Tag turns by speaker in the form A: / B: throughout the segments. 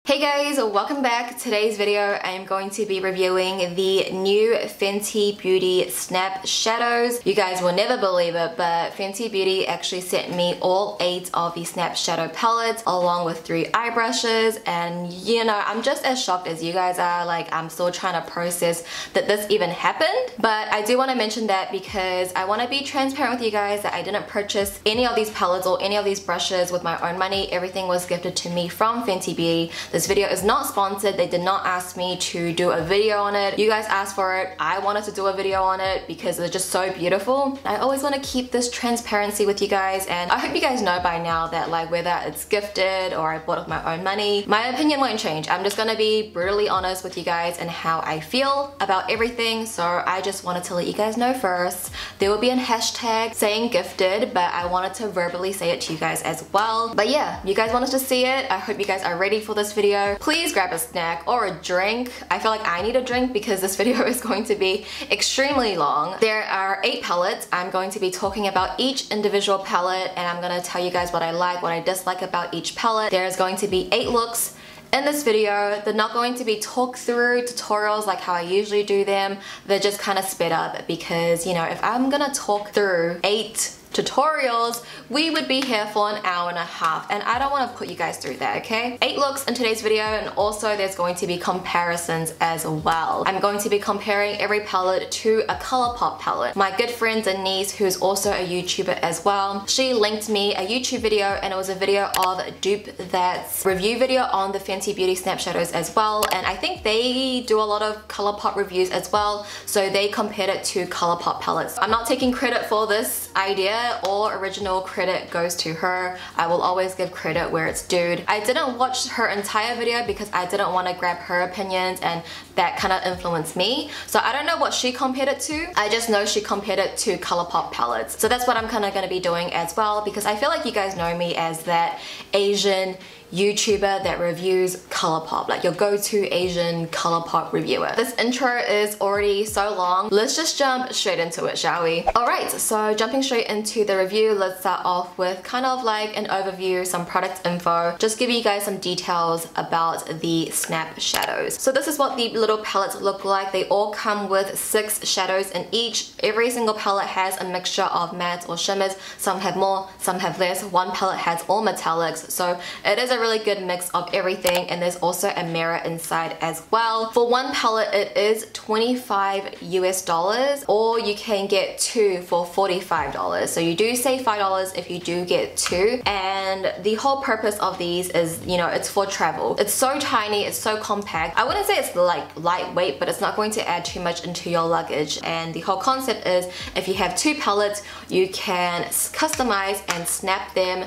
A: Hey guys, welcome back. Today's video I am going to be reviewing the new Fenty Beauty Snap Shadows. You guys will never believe it, but Fenty Beauty actually sent me all 8 of the Snap Shadow palettes along with 3 eye brushes, and you know, I'm just as shocked as you guys are. Like, I'm still trying to process that this even happened. But I do want to mention that because I want to be transparent with you guys that I didn't purchase any of these palettes or any of these brushes with my own money. Everything was gifted to me from Fenty Beauty. This video is not sponsored. They did not ask me to do a video on it. You guys asked for it. I wanted to do a video on it because it's just so beautiful. I always want to keep this transparency with you guys, and I hope you guys know by now that like whether it's gifted or I bought with my own money, my opinion won't change. I'm just gonna be brutally honest with you guys and how I feel about everything. So I just wanted to let you guys know first. There will be a hashtag saying gifted, but I wanted to verbally say it to you guys as well. But yeah, you guys wanted to see it. I hope you guys are ready for this video. Please grab a snack or a drink. I feel like I need a drink because this video is going to be extremely long. There are 8 palettes. I'm going to be talking about each individual palette, and I'm going to tell you guys what I like, what I dislike about each palette. There's going to be 8 looks in this video. They're not going to be talk through tutorials like how I usually do them. They're just kind of sped up because, you know, if I'm gonna talk through 8 tutorials, we would be here for an hour and a half, and I don't want to put you guys through that, okay? 8 looks in today's video, and also there's going to be comparisons as well. I'm going to be comparing every palette to a Colourpop palette. My good friend Denise, who's also a YouTuber as well, she linked me a YouTube video, and it was a video of Dupe That's review video on the Fenty Beauty Snap Shadows as well, and I think they do a lot of Colourpop reviews as well, so they compared it to Colourpop palettes. I'm not taking credit for this idea. All original credit goes to her. I will always give credit where it's due. I didn't watch her entire video because I didn't want to grab her opinions, and that kind of influenced me. So I don't know what she compared it to. I just know she compared it to Colourpop palettes. So that's what I'm kind of going to be doing as well, because I feel like you guys know me as that Asian YouTuber that reviews Colourpop, like your go-to Asian Colourpop reviewer. This intro is already so long. Let's just jump straight into it, shall we? Alright, so jumping straight into the review, let's start off with kind of like an overview, some product info, just give you guys some details about the Snap Shadows. So this is what the little palettes look like. They all come with 6 shadows in each. Every single palette has a mixture of mattes or shimmers. Some have more, some have less. One palette has all metallics, so it is a really good mix of everything, and there's also a mirror inside as well. For one palette it is $25 US, or you can get 2 for $45. So you do save $5 if you do get 2, and the whole purpose of these is, you know, it's for travel. It's so tiny, it's so compact. I wouldn't say it's like lightweight, but it's not going to add too much into your luggage, and the whole concept is if you have 2 palettes you can customize and snap them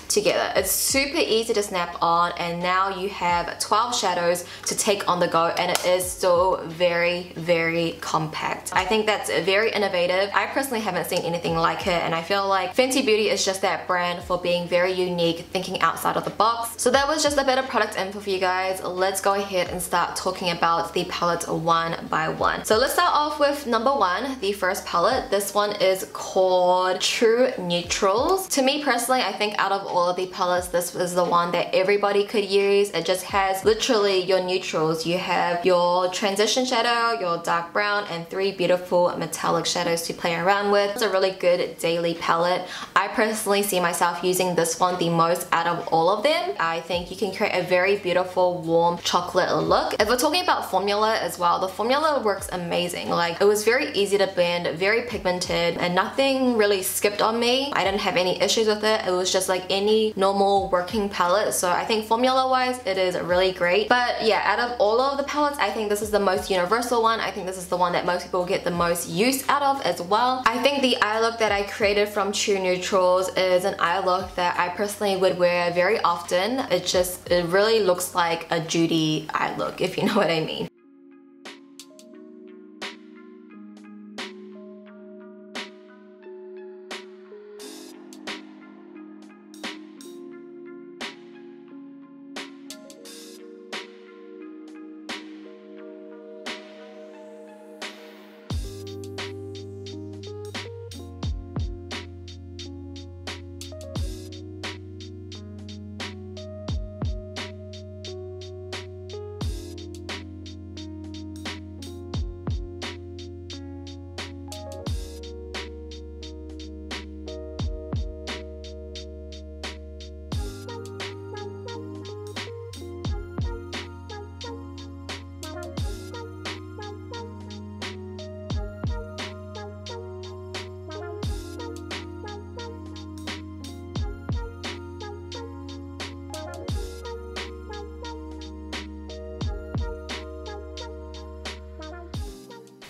A: together. It's super easy to snap on, and now you have 12 shadows to take on the go, and it is still very, very compact. I think that's very innovative. I personally haven't seen anything like it, and I feel like Fenty Beauty is just that brand for being very unique, thinking outside of the box. So that was just a bit of product info for you guys. Let's go ahead and start talking about the palettes one by one. So let's start off with number 1, the first palette. This one is called True Neutrals. To me personally, I think out of all of the palettes, this is the one that everybody could use. It just has literally your neutrals. You have your transition shadow, your dark brown, and 3 beautiful metallic shadows to play around with. It's a really good daily palette. I personally see myself using this one the most out of all of them. I think you can create a very beautiful warm chocolate look. If we're talking about formula as well, the formula works amazing. Like, it was very easy to blend, very pigmented, and nothing really skipped on me. I didn't have any issues with it. It was just like any normal working palette. So I think formula wise it is really great. But yeah, out of all of the palettes, I think this is the most universal one. I think this is the one that most people get the most use out of as well. I think the eye look that I created from True Neutrals is an eye look that I personally would wear very often. It really looks like a Judy eye look, if you know what I mean.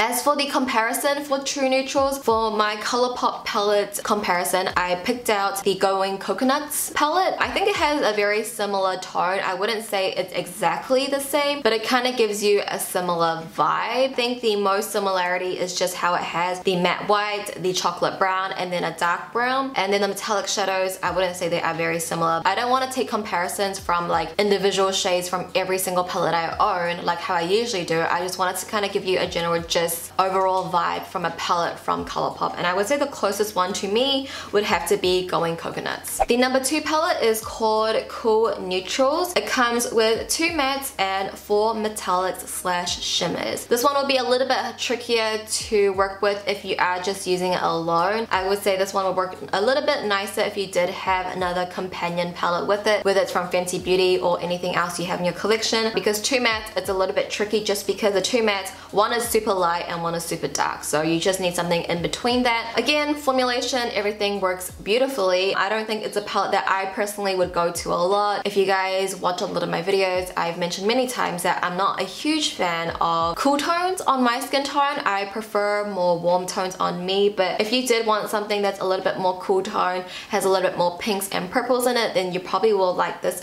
A: As for the comparison for true neutrals, for my Colourpop palette comparison, I picked out the Going Coconuts palette. I think it has a very similar tone. I wouldn't say it's exactly the same, but it kind of gives you a similar vibe. I think the most similarity is just how it has the matte white, the chocolate brown, and then a dark brown. And then the metallic shadows, I wouldn't say they are very similar. I don't want to take comparisons from like individual shades from every single palette I own like how I usually do. I just wanted to kind of give you a general just overall vibe from a palette from Colourpop, and I would say the closest one to me would have to be Going Coconuts. The number 2 palette is called Cool Neutrals. It comes with 2 mattes and 4 metallics slash shimmers. This one will be a little bit trickier to work with if you are just using it alone. I would say this one will work a little bit nicer if you did have another companion palette with it, whether it's from Fenty Beauty or anything else you have in your collection, because 2 mattes, it's a little bit tricky just because the 2 mattes, one is super light and one is super dark, so you just need something in between that. Again, formulation, everything works beautifully. I don't think it's a palette that I personally would go to a lot. If you guys watch a lot of my videos, I've mentioned many times that I'm not a huge fan of cool tones on my skin tone. I prefer more warm tones on me, but if you did want something that's a little bit more cool tone, has a little bit more pinks and purples in it, then you probably will like this.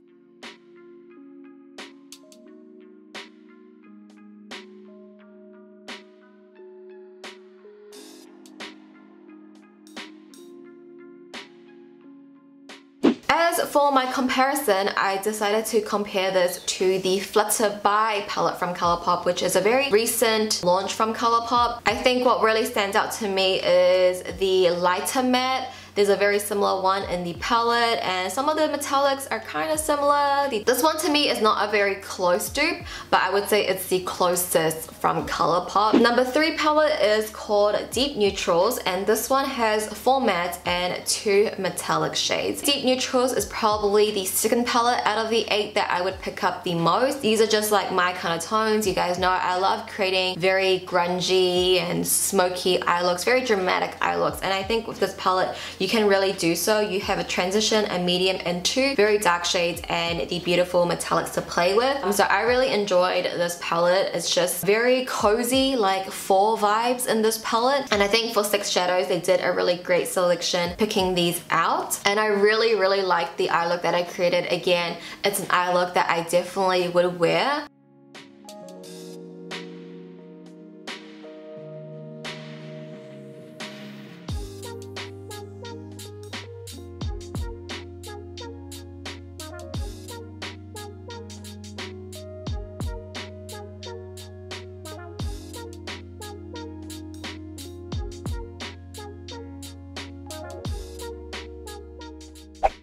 A: As for my comparison, I decided to compare this to the Flutter By palette from Colourpop, which is a very recent launch from Colourpop. I think what really stands out to me is the lighter matte. There's a very similar one in the palette, and some of the metallics are kind of similar. This one to me is not a very close dupe, but I would say it's the closest from Colourpop. Number 3 palette is called Deep Neutrals, and this one has 4 mattes and 2 metallic shades. Deep Neutrals is probably the second palette out of the 8 that I would pick up the most. These are just like my kind of tones. You guys know I love creating very grungy and smoky eye looks, very dramatic eye looks, and I think with this palette, you can really do so. You have a transition, a medium, and 2 very dark shades and the beautiful metallics to play with. So I really enjoyed this palette. It's just very cozy, like fall vibes in this palette. And I think for Stix shadows, they did a really great selection picking these out. And I really like the eye look that I created. Again, it's an eye look that I definitely would wear.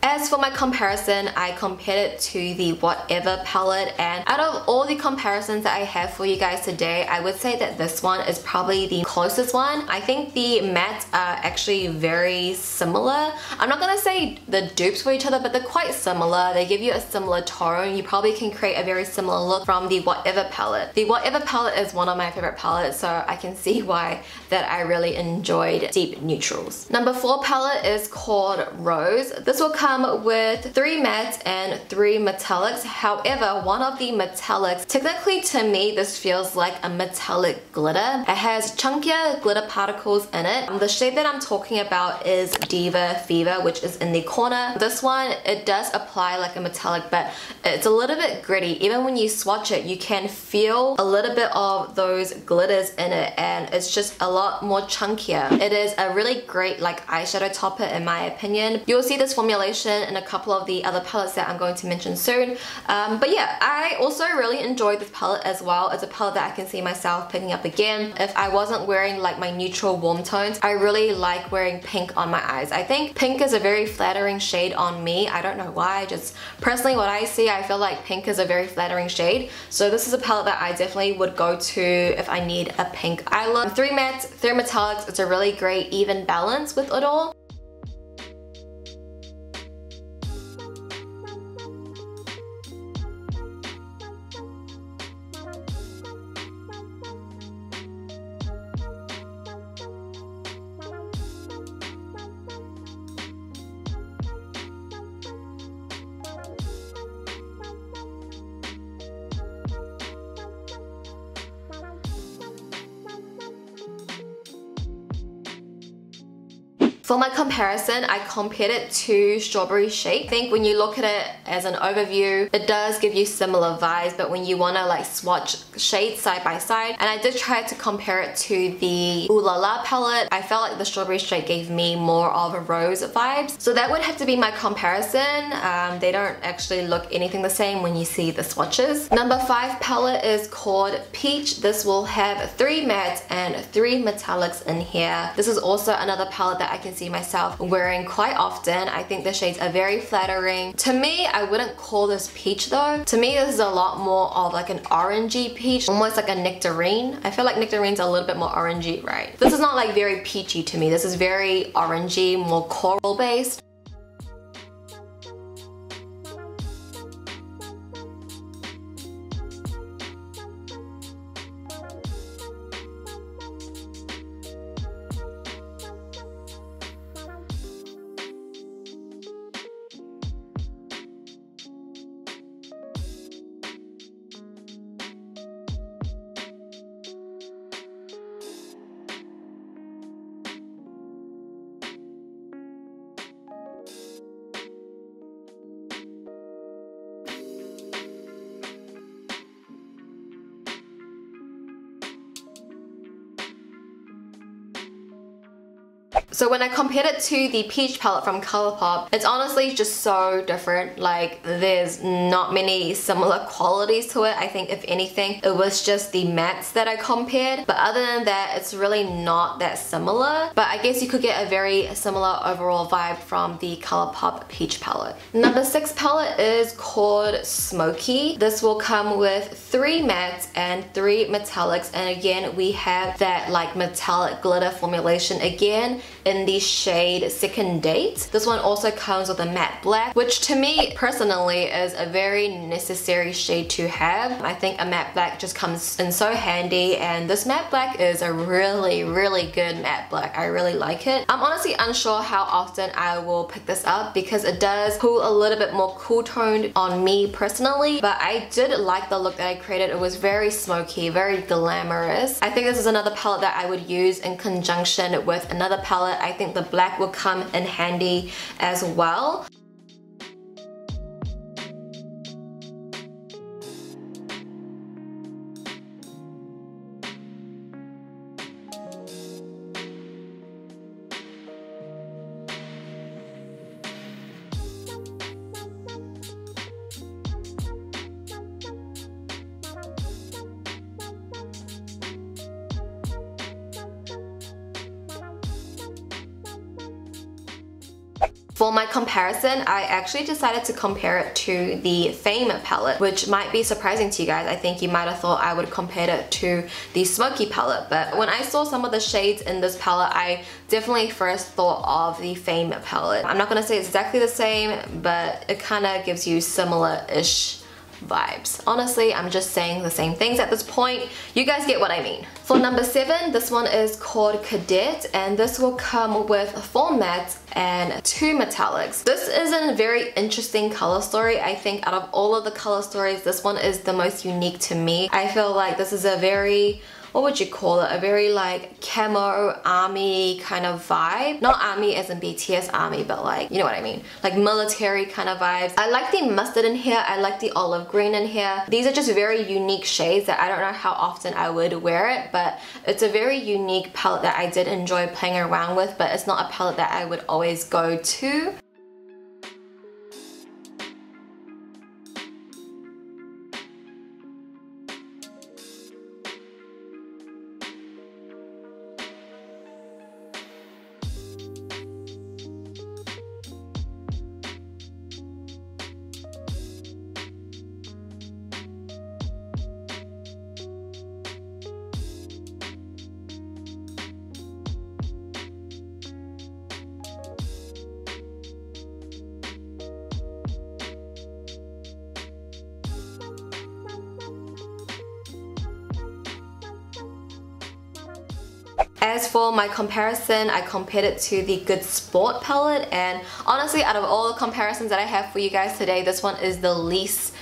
A: As for my comparison, I compared it to the Whatever palette, and out of all the comparisons that I have for you guys today, I would say that this one is probably the closest one. I think the mattes are actually very similar. I'm not gonna say the dupes for each other, but they're quite similar. They give you a similar tone. You probably can create a very similar look from the Whatever palette. The Whatever palette is one of my favorite palettes, so I can see why that I really enjoyed Deep Neutrals. Number 4 palette is called Rose. This will come with 3 mattes and 3 metallics. However, one of the metallics, technically to me, this feels like a metallic glitter. It has chunkier glitter particles in it. The shade that I'm talking about is Diva Fever, which is in the corner. This one, it does apply like a metallic, but it's a little bit gritty. Even when you swatch it, you can feel a little bit of those glitters in it, and it's just a lot more chunkier. It is a really great like eyeshadow topper in my opinion. You'll see this formulation in a couple of the other palettes that I'm going to mention soon. But yeah, I also really enjoyed this palette as well. It's a palette that I can see myself picking up again. If I wasn't wearing like my neutral warm tones, I really like wearing pink on my eyes. I think pink is a very flattering shade on me. I don't know why, just personally what I see, I feel like pink is a very flattering shade. So this is a palette that I definitely would go to if I need a pink eye look. 3 mattes, 3 metallics, it's a really great even balance with it all. For my comparison, I compared it to Strawberry Shake. I think when you look at it as an overview, it does give you similar vibes, but when you want to like swatch shades side by side, and I did try to compare it to the Ooh La La palette, I felt like the Strawberry Shake gave me more of a rose vibes. So that would have to be my comparison. They don't actually look anything the same when you see the swatches. Number 5 palette is called Peach. This will have 3 mattes and 3 metallics in here. This is also another palette that I can see myself wearing quite often. I think the shades are very flattering. To me, I wouldn't call this peach though. To me, this is a lot more of like an orangey peach, almost like a nectarine. I feel like nectarines are a little bit more orangey, right? This is not like very peachy to me. This is very orangey, more coral based. So when I compared it to the peach palette from Colourpop, it's honestly just so different. Like, there's not many similar qualities to it. I think if anything, it was just the mattes that I compared. But other than that, it's really not that similar. But I guess you could get a very similar overall vibe from the Colourpop peach palette. Number 6 palette is called Smokey. This will come with 3 mattes and 3 metallics. And again, we have that like metallic glitter formulation again in the shade Second Date. This one also comes with a matte black, which to me personally is a very necessary shade to have. I think a matte black just comes in so handy, and this matte black is a really good matte black. I really like it. I'm honestly unsure how often I will pick this up because it does pull a little bit more cool toned on me personally, but I did like the look that I created. It was very smoky, very glamorous. I think this is another palette that I would use in conjunction with another palette. I think the black will come in handy as well. For my comparison, I actually decided to compare it to the Fame palette, which might be surprising to you guys. I think you might have thought I would compare it to the Smoky palette, but when I saw some of the shades in this palette, I definitely first thought of the Fame palette. I'm not gonna say it's exactly the same, but it kind of gives you similar-ish vibes. Honestly, I'm just saying the same things at this point. You guys get what I mean. For number 7, this one is called Cadet, and this will come with 4 mattes and 2 metallics. This is a very interesting color story. I think out of all of the color stories, this one is the most unique to me. I feel like this is a very, what would you call it? A very like camo army kind of vibe. Not army as in BTS army, but like, you know what I mean? Like military kind of vibes. I like the mustard in here. I like the olive green in here. These are just very unique shades that I don't know how often I would wear it, but it's a very unique palette that I did enjoy playing around with, but it's not a palette that I would always go to. As for my comparison, I compared it to the Good Sport palette, and honestly, out of all the comparisons that I have for you guys today, this one is the least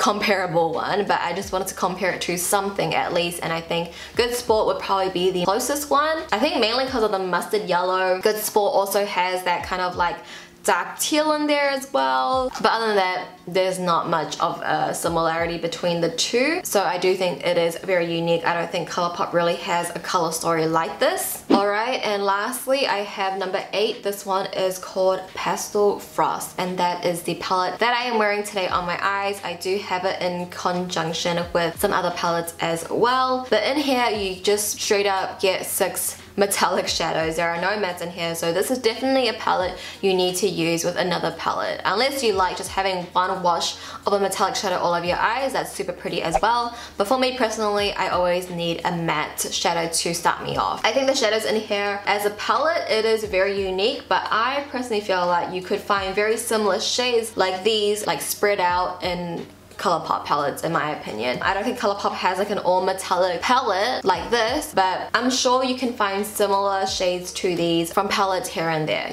A: comparable one, but I just wanted to compare it to something at least, and I think Good Sport would probably be the closest one. I think mainly because of the mustard yellow. Good Sport also has that kind of like dark teal in there as well, but other than that there's not much of a similarity between the two, so I do think it is very unique. I don't think Colourpop really has a color story like this. Alright, and lastly I have number 8. This one is called Pastel Frost, and that is the palette that I am wearing today on my eyes. I do have it in conjunction with some other palettes as well, but in here you just straight up get 6 metallic shadows. There are no mattes in here, so this is definitely a palette you need to use with another palette, unless you like just having one wash of a metallic shadow all over your eyes. That's super pretty as well, but for me personally I always need a matte shadow to start me off. I think the shadows in here as a palette, it is very unique, but I personally feel like you could find very similar shades like these like spread out in Colourpop palettes in my opinion. I don't think Colourpop has like an all metallic palette like this, but I'm sure you can find similar shades to these from palettes here and there.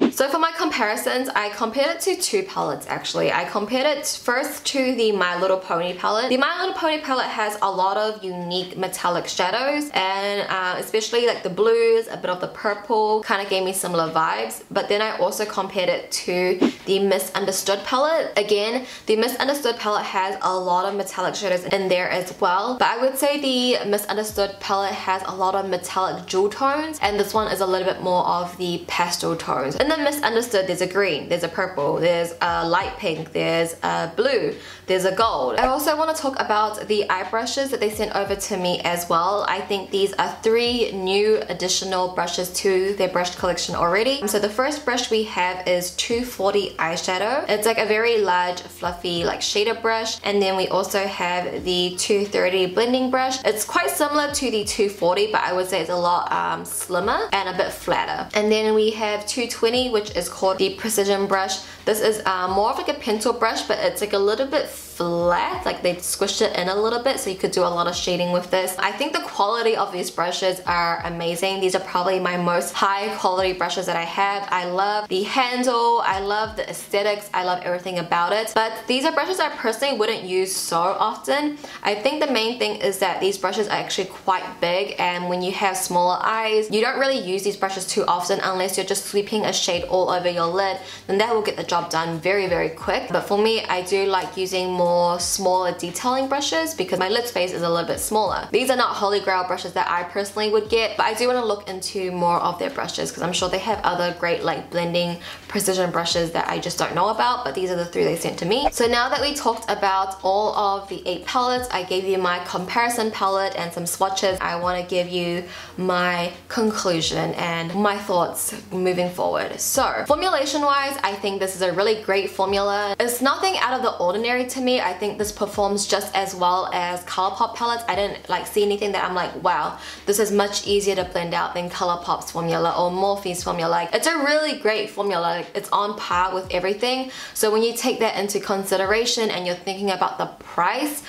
A: So for my comparisons, I compared it to 2 palettes actually. I compared it first to the My Little Pony palette. The My Little Pony palette has a lot of unique metallic shadows, and especially like the blues, a bit of the purple, kind of gave me similar vibes. But then I also compared it to the Misunderstood palette. Again, the Misunderstood palette has a lot of metallic shadows in there as well, but I would say the Misunderstood palette has a lot of metallic jewel tones, and this one is a little bit more of the pastel tones. In the Misunderstood, there's a green, there's a purple, there's a light pink, there's a blue, there's a gold. I also want to talk about the eye brushes that they sent over to me as well. I think these are 3 new additional brushes to their brush collection already. So the first brush we have is 240 eyeshadow. It's like a very large fluffy like shader brush, and then we also have the 230 blending brush. It's quite similar to the 240, but I would say it's a lot slimmer and a bit flatter. And then we have 220, which is called the precision brush. This is more of like a pencil brush, but it's like a little bit flat, like they squished it in a little bit, so you could do a lot of shading with this. I think the quality of these brushes are amazing. These are probably my most high quality brushes that I have. I love the handle, I love the aesthetics, I love everything about it, but these are brushes I personally wouldn't use so often. I think the main thing is that these brushes are actually quite big, and when you have smaller eyes, you don't really use these brushes too often unless you're just sweeping a shade all over your lid. Then that will get the job done very, very quick. But for me, I do like using more smaller detailing brushes because my lid space is a little bit smaller. These are not holy grail brushes that I personally would get, but I do want to look into more of their brushes because I'm sure they have other great like blending precision brushes that I just don't know about, but these are the 3 they sent to me. So now that we talked about all of the 8 palettes, I gave you my comparison palette and some swatches, I want to give you my conclusion and my thoughts moving forward. So formulation wise, I think this is a really great formula. It's nothing out of the ordinary to me. I think this performs just as well as Colourpop palettes. I didn't like see anything that I'm like, wow, this is much easier to blend out than Colourpop's formula or Morphe's formula. Like, it's a really great formula. Like, it's on par with everything. So when you take that into consideration and you're thinking about the price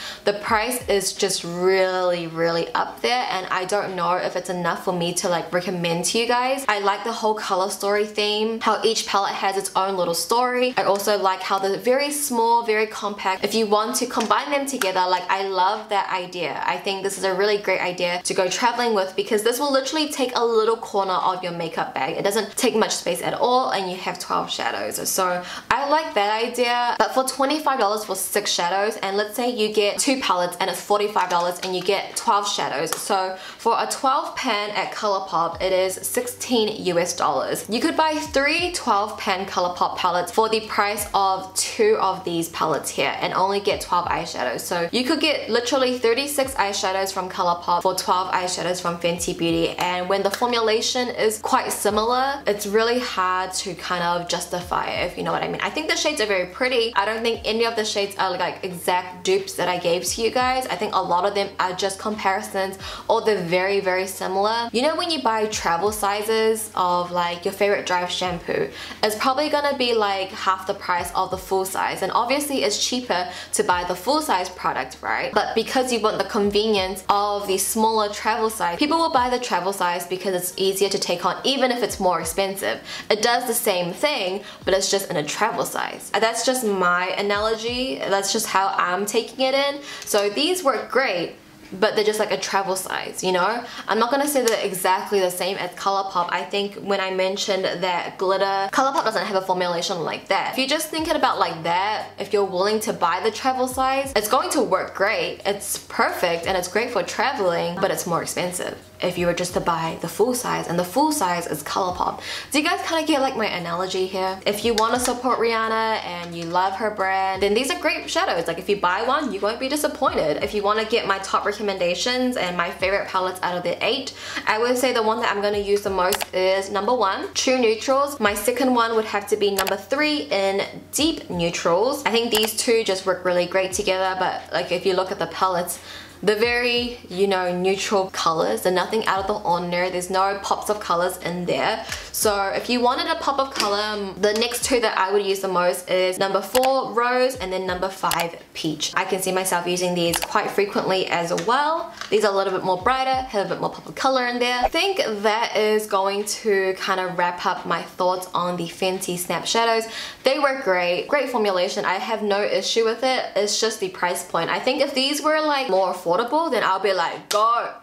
A: is just really, really up there, and I don't know if it's enough for me to like recommend to you guys. I like the whole color story theme, how each palette has its own little story. I also like how they're very small, very compact. If you want to combine them together, like, I love that idea. I think this is a really great idea to go traveling with because this will literally take a little corner of your makeup bag. It doesn't take much space at all, and you have 12 shadows. So I like that idea. But for $25 for 6 shadows, and let's say you get 2 palettes and it's $45 and you get 12 shadows. So for a 12 pan at Colourpop, it is $16 US. You could buy 3 12 pan Colourpop palettes for the price of 2 of these palettes here, and only get 12 eyeshadows. So you could get literally 36 eyeshadows from Colourpop for 12 eyeshadows from Fenty Beauty, and when the formulation is quite similar, it's really hard to kind of justify it, if you know what I mean. I think the shades are very pretty. I don't think any of the shades are like exact dupes that I gave to you guys. I think a lot of them are just comparisons, or they're very, very similar. You know when you buy travel sizes of like your favorite dry shampoo, it's probably gonna be like half the price of the full size, and obviously it's cheaper to buy the full size product, right? But because you want the convenience of the smaller travel size, people will buy the travel size because it's easier to take on, even if it's more expensive. It does the same thing, but it's just in a travel size. That's just my analogy. That's just how I'm taking it in. So these work great, but they're just like a travel size, you know? I'm not gonna say they're exactly the same as Colourpop. I think when I mentioned that glitter, Colourpop doesn't have a formulation like that. If you're just thinking about like that, if you're willing to buy the travel size, it's going to work great. It's perfect and it's great for traveling, but it's more expensive if you were just to buy the full size, and the full size is Colourpop. Do you guys kind of get like my analogy here? If you want to support Rihanna and you love her brand, then these are great shadows. Like if you buy one, you won't be disappointed. If you want to get my top recommendations and my favorite palettes out of the 8, I would say the one that I'm going to use the most is number 1, True Neutrals. My second one would have to be number 3 in Deep Neutrals. I think these two just work really great together, but like if you look at the palettes, they're very, you know, neutral colors. They're nothing out of the ordinary. There's no pops of colors in there. So if you wanted a pop of color, the next two that I would use the most is number 4 Rose and then number 5 Peach. I can see myself using these quite frequently as well. These are a little bit more brighter, have a bit more pop of color in there. I think that is going to kind of wrap up my thoughts on the Fenty Snap Shadows. They work great. Great formulation. I have no issue with it. It's just the price point. I think if these were like more affordable, then I'll be like, go.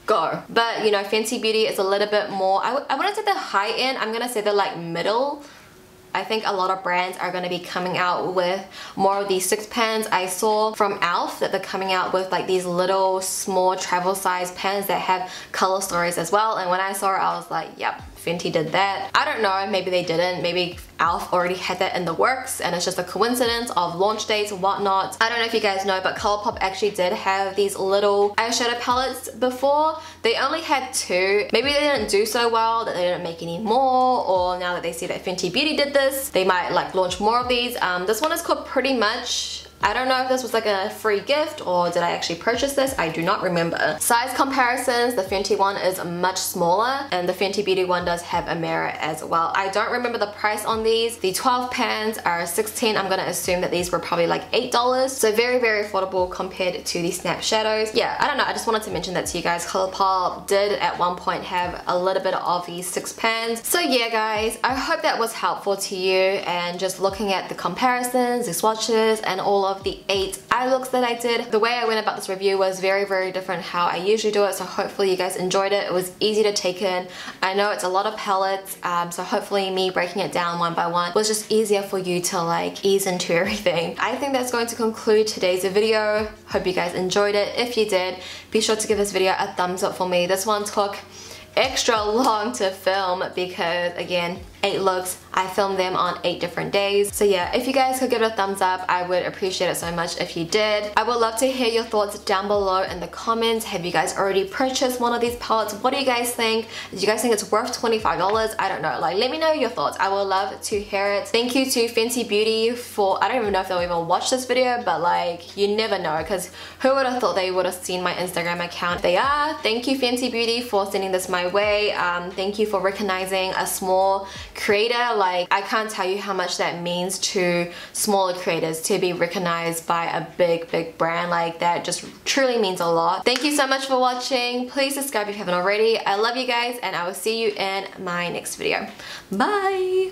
A: But you know, Fenty Beauty is a little bit more, I wouldn't say they're high end, I'm gonna say they're like middle. I think a lot of brands are going to be coming out with more of these 6 pans. I saw from e.l.f. that they're coming out with like these little small travel size pans that have color stories as well, and when I saw it I was like, yep, Fenty did that. I don't know, maybe they didn't, maybe e.l.f. already had that in the works and it's just a coincidence of launch dates and whatnot. I don't know if you guys know, but Colourpop actually did have these little eyeshadow palettes before. They only had 2. Maybe they didn't do so well that they didn't make any more, or now that they see that Fenty Beauty did this, they might like launch more of these. This one is called Pretty Much. I don't know if this was like a free gift or did I actually purchase this, I do not remember. Size comparisons, the Fenty one is much smaller and the Fenty Beauty one does have a mirror as well. I don't remember the price on these. The 12 pans are $16. I'm gonna assume that these were probably like $8. So very, very affordable compared to the Snap Shadows. Yeah, I don't know, I just wanted to mention that to you guys. Colourpop did at one point have a little bit of these 6 pans. So yeah guys, I hope that was helpful to you, and just looking at the comparisons, the swatches, and all of the 8 eye looks that I did. The way I went about this review was very, very different how I usually do it, so hopefully you guys enjoyed it. It was easy to take in. I know it's a lot of palettes, so hopefully me breaking it down one by one was just easier for you to like ease into everything. I think that's going to conclude today's video. Hope you guys enjoyed it. If you did, be sure to give this video a thumbs up for me. This one took extra long to film because again, 8 looks. I filmed them on 8 different days. So yeah, if you guys could give it a thumbs up, I would appreciate it so much if you did. I would love to hear your thoughts down below in the comments. Have you guys already purchased one of these palettes? What do you guys think? Do you guys think it's worth $25? I don't know. Like, let me know your thoughts. I would love to hear it. Thank you to Fenty Beauty for, I don't even know if they'll even watch this video, but like, you never know, because who would have thought they would have seen my Instagram account? They are. Thank you Fenty Beauty for sending this my way. Thank you for recognizing a small creator. Like, I can't tell you how much that means to smaller creators to be recognized by a big brand like that. Just truly means a lot. Thank you so much for watching. Please subscribe if you haven't already. I love you guys, and I will see you in my next video. Bye.